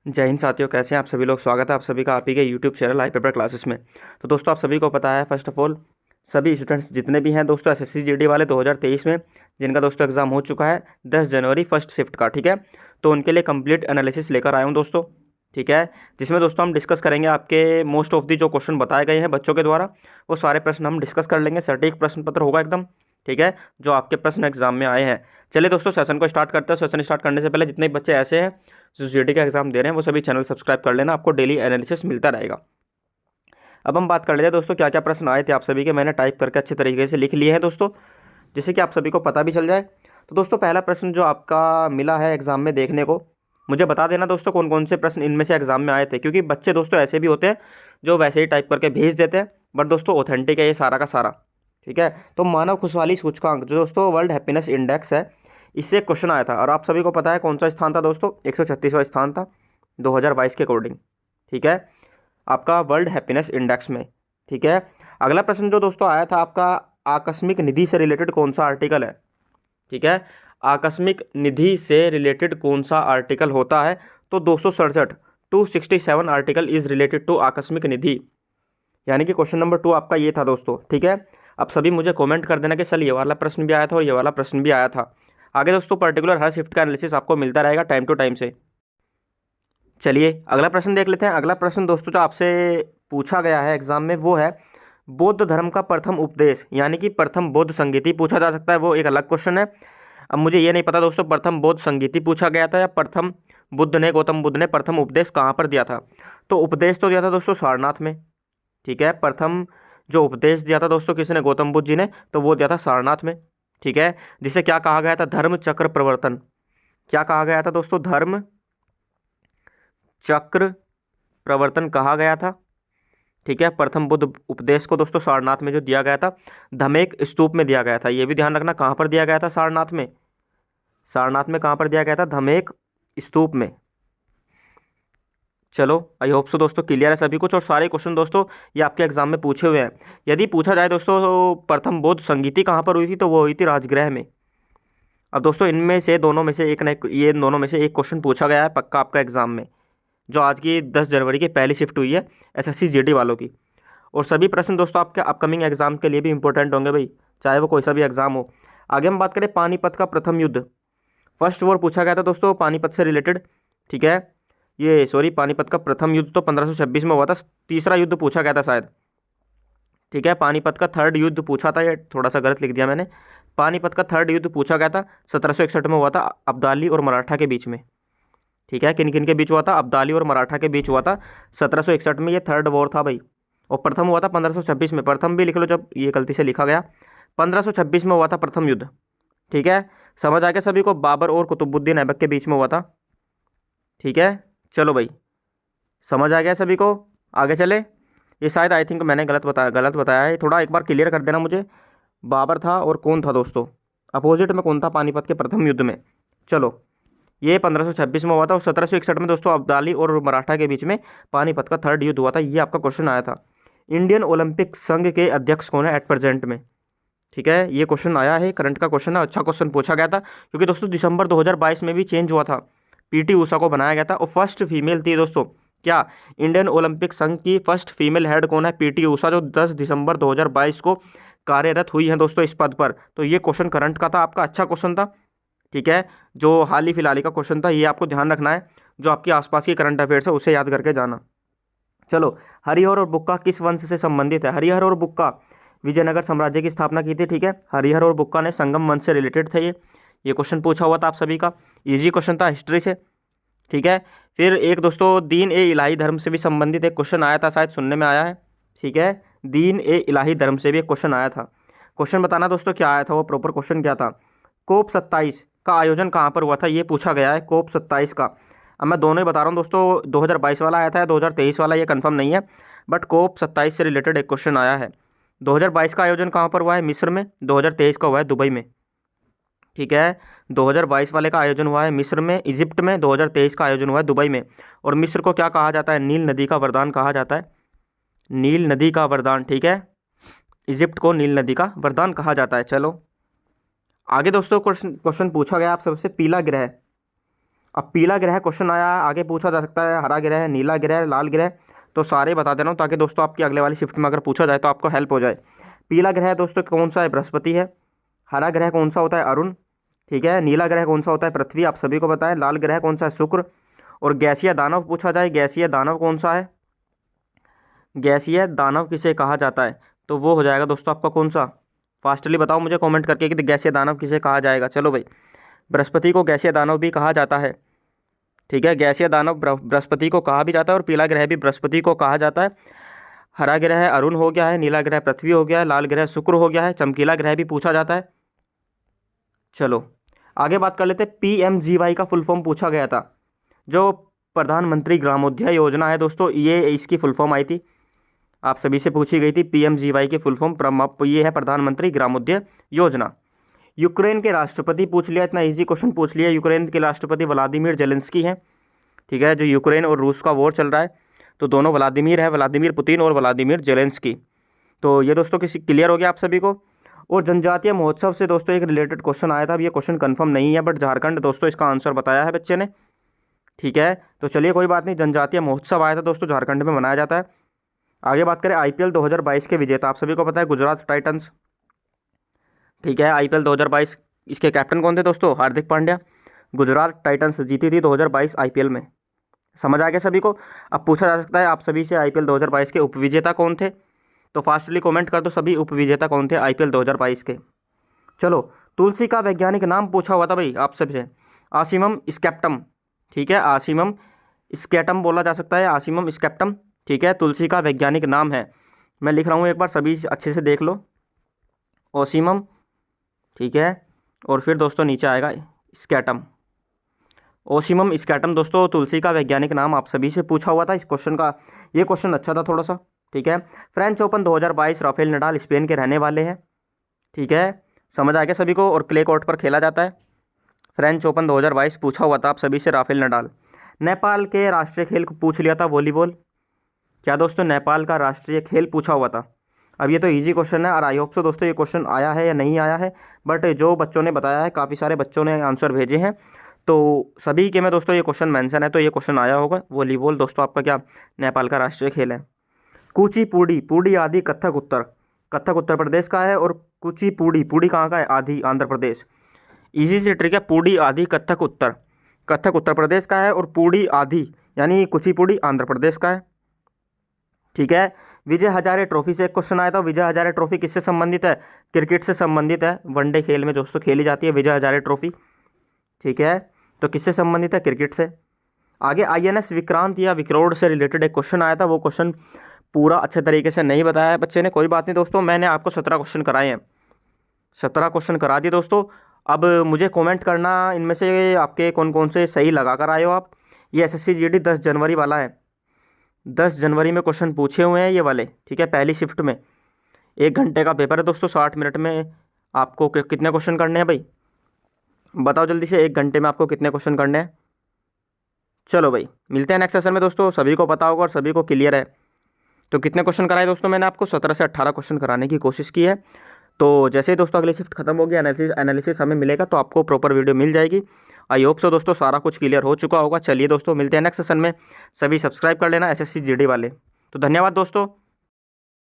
जय हिंद साथियों, कैसे हैं आप सभी लोग। स्वागत है आप सभी का आप ही के यूट्यूब चैनल आई पेपर क्लासेस में। तो दोस्तों आप सभी को पता है, फर्स्ट ऑफ ऑल सभी स्टूडेंट्स जितने भी हैं दोस्तों एसएससी जीडी वाले 2023 में जिनका दोस्तों एग्जाम हो चुका है 10 जनवरी फर्स्ट शिफ्ट का, ठीक है। तो उनके लिए कंप्लीट एनालिसिस लेकर आया हूँ दोस्तों, ठीक है। जिसमें दोस्तों हम डिस्कस करेंगे आपके मोस्ट ऑफ दी जो क्वेश्चन बताए गए हैं बच्चों के द्वारा, वो सारे प्रश्न हम डिस्कस कर लेंगे। सटीक प्रश्न पत्र होगा एकदम, ठीक है, जो आपके प्रश्न एग्जाम में आए हैं। चलिए दोस्तों सेशन को स्टार्ट करते हैं। सेशन स्टार्ट करने से पहले जितने बच्चे ऐसे हैं जो जीडी का एग्जाम दे रहे हैं वो सभी चैनल सब्सक्राइब कर लेना, आपको डेली एनालिसिस मिलता रहेगा। अब हम बात कर लेते हैं दोस्तों क्या क्या प्रश्न आए थे आप सभी के। मैंने टाइप करके अच्छे तरीके से लिख लिए हैं दोस्तों, जिससे कि आप सभी को पता भी चल जाए। तो दोस्तों पहला प्रश्न जो आपका मिला है एग्जाम में देखने को, मुझे बता देना दोस्तों कौन कौन से प्रश्न इनमें से एग्जाम में आए थे, क्योंकि बच्चे दोस्तों ऐसे भी होते हैं जो वैसे ही टाइप करके भेज देते हैं, बट दोस्तों ऑथेंटिक है ये सारा का सारा, ठीक है। तो मानव खुशहाली सूचकांक जो दोस्तों वर्ल्ड हैप्पीनेस इंडेक्स है, इससे एक क्वेश्चन आया था और आप सभी को पता है कौन सा स्थान था दोस्तों, 136वां स्थान था 2022 के अकॉर्डिंग, ठीक है, आपका वर्ल्ड हैप्पीनेस इंडेक्स में, ठीक है। अगला प्रश्न जो दोस्तों आया था आपका, आकस्मिक निधि से रिलेटेड कौन सा आर्टिकल है, ठीक है। आकस्मिक निधि से रिलेटेड कौन सा आर्टिकल होता है, तो 267 267 आर्टिकल इज रिलेटेड टू आकस्मिक निधि, यानी कि क्वेश्चन नंबर 2 आपका ये था दोस्तों, ठीक है। अब सभी मुझे कमेंट कर देना कि सर ये वाला प्रश्न भी आया था और ये वाला प्रश्न भी आया था। आगे दोस्तों पर्टिकुलर हर शिफ्ट का एनालिसिस आपको मिलता रहेगा टाइम टू टाइम से। चलिए अगला प्रश्न देख लेते हैं। अगला प्रश्न दोस्तों जो आपसे पूछा गया है एग्जाम में वो है, बौद्ध धर्म का प्रथम उपदेश यानी कि प्रथम बौद्ध संगीति पूछा जा सकता है, वो एक अलग क्वेश्चन है। अब मुझे ये नहीं पता दोस्तों प्रथम बौद्ध संगीति पूछा गया था या प्रथम बुद्ध ने, गौतम बुद्ध ने प्रथम उपदेश कहाँ पर दिया था। तो उपदेश तो दिया था दोस्तों सारनाथ में, ठीक है। प्रथम जो उपदेश दिया था दोस्तों किसने, गौतम बुद्ध जी ने, तो वो दिया था सारनाथ में, ठीक है। जिसे क्या कहा गया था, धर्म चक्र प्रवर्तन। क्या कहा गया था दोस्तों, धर्म चक्र प्रवर्तन कहा गया था, ठीक है। प्रथम बुद्ध उपदेश को दोस्तों सारनाथ में जो दिया गया था, धमेक स्तूप में दिया गया था। ये भी ध्यान रखना कहाँ पर दिया गया था, सारनाथ में। सारनाथ में कहाँ पर दिया गया था, धमेक स्तूप में। चलो आई होप सो दोस्तों क्लियर है सभी कुछ, और सारे क्वेश्चन दोस्तों ये आपके एग्जाम में पूछे हुए हैं। यदि पूछा जाए दोस्तों तो प्रथम बौद्ध संगीति कहाँ पर हुई थी, तो वो हुई थी राजगृह में। अब दोस्तों इनमें से दोनों में से एक न ये दोनों में से एक क्वेश्चन पूछा गया है पक्का आपका एग्जाम में, जो आज की 10 जनवरी की पहली शिफ्ट हुई है एसएससी जीडी वालों की। और सभी प्रश्न दोस्तों आपके अपकमिंग एग्जाम के लिए भी इंपॉर्टेंट होंगे भाई, चाहे वो कोई सा भी एग्जाम हो। आगे हम बात करें पानीपत का प्रथम युद्ध, फर्स्ट वॉर पूछा गया था दोस्तों पानीपत से रिलेटेड, ठीक है। ये सॉरी पानीपत का प्रथम युद्ध तो 1526 में हुआ था, तीसरा युद्ध पूछा गया था शायद, ठीक है। पानीपत का थर्ड युद्ध पूछा था, ये थोड़ा सा गलत लिख दिया मैंने। पानीपत का थर्ड युद्ध पूछा गया था 1761 में हुआ था, अब्दाली और मराठा के बीच में, ठीक है। किन किन के बीच हुआ था, अब्दाली और मराठा के बीच हुआ था 1761 में, ये थर्ड वॉर था भाई। और प्रथम हुआ था 1526 में, प्रथम भी लिख लो जब ये गलती से लिखा गया, 1526 में हुआ था प्रथम युद्ध, ठीक है। समझ आ गया सभी को, बाबर और कुतुबुद्दीन ऐबक के बीच में हुआ था, ठीक है। चलो भाई समझ आ गया सभी को, आगे चले। ये शायद आई थिंक मैंने गलत बताया है, थोड़ा एक बार क्लियर कर देना मुझे। बाबर था और कौन था दोस्तों, अपोजिट में कौन था पानीपत के प्रथम युद्ध में। चलो ये 1526 में हुआ था और 1761 में दोस्तों अब्दाली और मराठा के बीच में पानीपत का थर्ड युद्ध हुआ था। ये आपका क्वेश्चन आया था। इंडियन ओलंपिक संघ के अध्यक्ष कौन है एट प्रेजेंट में, ठीक है। ये क्वेश्चन आया है, करंट का क्वेश्चन है, अच्छा क्वेश्चन पूछा गया था, क्योंकि दोस्तों दिसंबर 2022 में भी चेंज हुआ था, पीटी उषा को बनाया गया था और फर्स्ट फीमेल थी दोस्तों। क्या इंडियन ओलंपिक संघ की फर्स्ट फीमेल हेड कौन है, पीटी उषा, जो 10 दिसंबर 2022 को कार्यरत हुई हैं दोस्तों इस पद पर। तो ये क्वेश्चन करंट का था आपका, अच्छा क्वेश्चन था, ठीक है। जो हाल ही फिलहाल का क्वेश्चन था, ये आपको ध्यान रखना है, जो आपकी आसपास की करंट अफेयर्स है उसे याद करके जाना। चलो हरिहर और बुक्का किस वंश से संबंधित है, हरिहर और बुक्का विजयनगर साम्राज्य की स्थापना की थी, ठीक है। हरिहर और बुक्का ने संगम वंश से रिलेटेड थे ये क्वेश्चन पूछा हुआ था आप सभी का, इजी क्वेश्चन था हिस्ट्री से, ठीक है। फिर एक दोस्तों दीन ए इलाही धर्म से भी संबंधित एक क्वेश्चन आया था, शायद सुनने में आया है, ठीक है। दीन ए इलाही धर्म से भी एक क्वेश्चन आया था। क्वेश्चन बताना दोस्तों क्या आया था, वो प्रॉपर क्वेश्चन क्या था। कोप 27 का आयोजन कहाँ पर हुआ था, ये पूछा गया है कोप 27 का। अब मैं दोनों ही बता रहा हूँ दोस्तों, 2022 वाला आया था, 2023 वाला, ये कंफर्म नहीं है, बट कोप 27 से रिलेटेड एक क्वेश्चन आया है। 2022 का आयोजन कहाँ पर हुआ है, मिस्र में। 2023 का हुआ है दुबई में, ठीक है। 2022 वाले का आयोजन हुआ है मिस्र में, इजिप्ट में। 2023 का आयोजन हुआ है दुबई में। और मिस्र को क्या कहा जाता है, नील नदी का वरदान कहा जाता है, नील नदी का वरदान, ठीक है। इजिप्ट को नील नदी का वरदान कहा जाता है। चलो आगे दोस्तों क्वेश्चन पूछा गया आप सबसे, पीला ग्रह अब पीला ग्रह क्वेश्चन आया, आगे पूछा जा सकता है हरा ग्रह, नीला ग्रह, लाल ग्रह, तो सारे बता दे रहा हूँ ताकि दोस्तों आपकी अगले वाली शिफ्ट में अगर पूछा जाए तो आपको हेल्प हो जाए। पीला ग्रह दोस्तों कौन सा है? बृहस्पति है। हरा ग्रह कौन सा होता है? अरुण। ठीक है। नीला ग्रह कौन सा होता है? पृथ्वी, आप सभी को बताएं। लाल ग्रह कौन सा है? शुक्र। और गैसीय दानव पूछा जाए, गैसीय दानव कौन सा है? गैसीय दानव किसे कहा जाता है? तो वो हो जाएगा दोस्तों आपका कौन सा? फास्टली बताओ मुझे कमेंट करके कि गैसीय दानव किसे कहा जाएगा। चलो भाई, बृहस्पति को गैसीय दानव भी कहा जाता है। ठीक है, गैसीय दानव बृहस्पति को कहा भी जाता है और पीला ग्रह भी बृहस्पति को कहा जाता है। हरा ग्रह अरुण हो गया है, नीला ग्रह पृथ्वी हो गया है, लाल ग्रह शुक्र हो गया है, चमकीला ग्रह भी पूछा जाता है। चलो आगे बात कर लेते हैं। PMGY का फुल फॉर्म पूछा गया था। जो प्रधानमंत्री ग्रामोदय योजना है दोस्तों, ये इसकी फुल फॉर्म आई थी, आप सभी से पूछी गई थी। PMGY की फुल फॉर्म ये है प्रधानमंत्री ग्रामोदय योजना। यूक्रेन के राष्ट्रपति पूछ लिया, इतना इजी क्वेश्चन पूछ लिया। यूक्रेन के राष्ट्रपति व्लादिमीर जेलेंस्की हैं। ठीक है, जो यूक्रेन और रूस का वॉर चल रहा है तो दोनों व्लादिमीर है, व्लादिमीर पुतिन और व्लादिमीर जेलेंस्की। तो ये दोस्तों किसी क्लियर हो गया आप सभी को। और जनजातीय महोत्सव से दोस्तों एक रिलेटेड क्वेश्चन आया था। अब ये क्वेश्चन कंफर्म नहीं है बट झारखंड दोस्तों इसका आंसर बताया है बच्चे ने। ठीक है, तो चलिए कोई बात नहीं, जनजातीय महोत्सव आया था दोस्तों, झारखंड में मनाया जाता है। आगे बात करें IPL 2022 के विजेता, आप सभी को पता है गुजरात टाइटंस। ठीक है, IPL 2022 इसके कैप्टन कौन थे दोस्तों? हार्दिक पांड्या। गुजरात टाइटंस जीती थी 2022 IPL में। समझ आ गया सभी को। अब पूछा जा सकता है आप सभी से IPL 2022 के उपविजेता कौन थे? तो फास्टली कमेंट कर दो सभी, उपविजेता कौन थे IPL 2022 के। चलो, तुलसी का वैज्ञानिक नाम पूछा हुआ था भाई आप सबसे, आसिमम स्कैप्टम। ठीक है, आसिमम स्कैटम बोला जा सकता है, आसिमम स्कैप्टम। ठीक है, तुलसी का वैज्ञानिक नाम है। मैं लिख रहा हूँ, एक बार सभी अच्छे से देख लो, ओसिमम। ठीक है, और फिर दोस्तों नीचे आएगा स्कैटम, ओसिमम स्कैटम दोस्तों तुलसी का वैज्ञानिक नाम आप सभी से पूछा हुआ था इस क्वेश्चन का। ये क्वेश्चन अच्छा था थोड़ा सा। ठीक है, French open 2022 Rafael Nadal Spain के रहने वाले हैं। ठीक है, समझ आ गया सभी को। और क्ले कोर्ट पर खेला जाता है। फ्रेंच ओपन 2022 पूछा हुआ था आप सभी से, राफेल नडाल। नेपाल के राष्ट्रीय खेल को पूछ लिया था, वॉलीबॉल। क्या दोस्तों, नेपाल का राष्ट्रीय खेल पूछा हुआ था। अब ये तो इजी क्वेश्चन है और आई होप सो दोस्तों ये क्वेश्चन आया है या नहीं आया है, बट जो बच्चों ने बताया है, काफ़ी सारे बच्चों ने आंसर भेजे हैं, तो सभी के में दोस्तों ये क्वेश्चन मेंशन है, तो ये क्वेश्चन आया होगा। वॉलीबॉल दोस्तों आपका क्या नेपाल का राष्ट्रीय खेल है। कुचिपुड़ी, पुड़ी आदि कथक उत्तर प्रदेश का है। और कुचिपुड़ी, पुड़ी कहाँ का है? आदि आंध्र प्रदेश। इजी से ट्रिक है, पुड़ी आदि कथक उत्तर प्रदेश का है और पुड़ी आदि यानी कुचिपुड़ी आंध्र प्रदेश का है। ठीक है, विजय हजारे ट्रॉफी से एक क्वेश्चन आया था। विजय हजारे ट्रॉफी किससे संबंधित है? क्रिकेट से संबंधित है। वनडे खेल में दोस्तों खेली जाती है विजय हजारे ट्रॉफी। ठीक है, तो किससे संबंधित है? क्रिकेट से। आगे INS विक्रांत या विक्रोड से रिलेटेड एक क्वेश्चन आया था, वो क्वेश्चन पूरा अच्छे तरीके से नहीं बताया है बच्चे ने, कोई बात नहीं दोस्तों, मैंने आपको 17 क्वेश्चन कराए हैं, 17 क्वेश्चन करा दिए दोस्तों। अब मुझे कमेंट करना इनमें से आपके कौन कौन से सही लगा कर आए हो आप। ये SSC GD 10 जनवरी वाला है, 10 जनवरी में क्वेश्चन पूछे हुए हैं ये वाले। ठीक है, पहली शिफ्ट में 1 घंटे का पेपर है दोस्तों, 60 मिनट में आपको कितने क्वेश्चन करने हैं भाई, बताओ जल्दी से, 1 घंटे में आपको कितने क्वेश्चन करने हैं। चलो भाई, मिलते हैं नेक्स्ट सेशन में दोस्तों, सभी को पता होगा और सभी को क्लियर है। तो कितने क्वेश्चन कराए दोस्तों मैंने आपको? 17 से 18 क्वेश्चन कराने की कोशिश की है। तो जैसे ही दोस्तों अगली शिफ्ट खत्म होगी, एनालिसिस हमें मिलेगा तो आपको प्रॉपर वीडियो मिल जाएगी। आई होप सो दोस्तों सारा कुछ क्लियर हो चुका होगा। चलिए दोस्तों, मिलते हैं नेक्स्ट सेशन में, सभी सब्सक्राइब कर लेना SSC GD वाले। तो धन्यवाद दोस्तों।